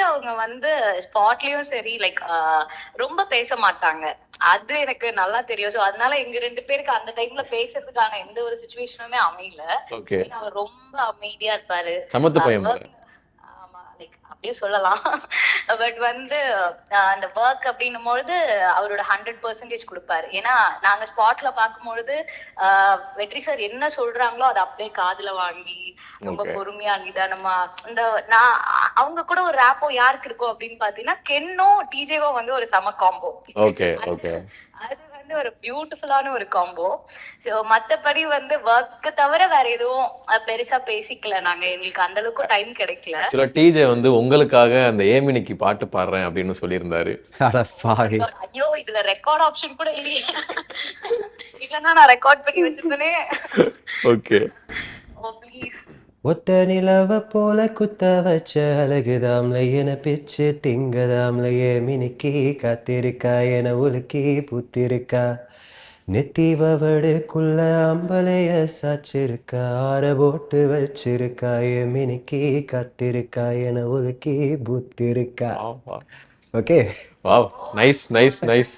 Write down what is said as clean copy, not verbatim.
அவங்க வந்து ஸ்பாட்லயும் சரி லைக் ரொம்ப பேச மாட்டாங்க. அது எனக்கு நல்லா தெரியும். சோ அதனால எங்க 2 பேருக்கு அந்த டைம்ல பேசுறதுக்கான எந்த ஒரு சிச்சுவேஷனுமே அமையல. ஓகே. ஏன்னா அவர் ரொம்ப அமைதியா இருப்பாரு. சமத்து பையன் போல. ஒர்க் ஆமா லைக் அப்படியே சொல்லலாம். பட் வந்து அந்த ஒர்க் அப்படின்னும்பொழுது அவரோட 100% குடுப்பாரு. ஏன்னா நாங்க ஸ்பாட்ல பார்க்கும்பொழுது வெற்றி சார் என்ன சொல்றாங்களோ அத அப்படியே காதுல வாங்கி ரொம்ப ஓகே. பொறுமையா நிதானமா இந்த நான் அவங்க கூட ஒரு ரேப்போ யாருக்கு இருக்கும் அப்படின்னு பாத்தீங்கன்னா கென்னும் டிஜேவும் வந்து ஒரு செம காம்போ. ஓகே. ஓகே. அது வந்து ஒரு பியூட்டிஃபுல்லான ஒரு காம்போ. சோ மத்தபடி வந்து ஒர்க் தவிர வேற எதுவும் பெருசா பேசிக்கல நாங்க. எங்களுக்கு அந்த அளவுக்கு டைம் கிடைக்கல. ஆக்சுவலா டிஜே வந்து உங்களுக்காக அந்த ஏமினிக்கு பாட்டு பாடுறேன் அப்படின்னு சொல்லியிருந்தாரு. அட பாவி. ஐயோ இதுல ரெக்கார்ட் ஆப்ஷன் கூட இல்லையே. இல்லன்னா நான் ரெக்கார்ட் பண்ணி வச்சிருந்தேனே. ஓகே. O please. ஒத்த நிலவ போல குத்த வச்ச அழகுதாம்ல என பிச்சு திங்கதாம்லையே மினுக்கி காத்திருக்கா என உலுக்கி புத்திருக்கா நெத்தி வவடுக்குள்ள அம்பலைய சாச்சிருக்கா ஆற போட்டு வச்சிருக்கா என் மினுக்கி காத்திருக்கா என உலுக்கி புத்திருக்கா. Wow. Okay. Wow. Nice nice nice.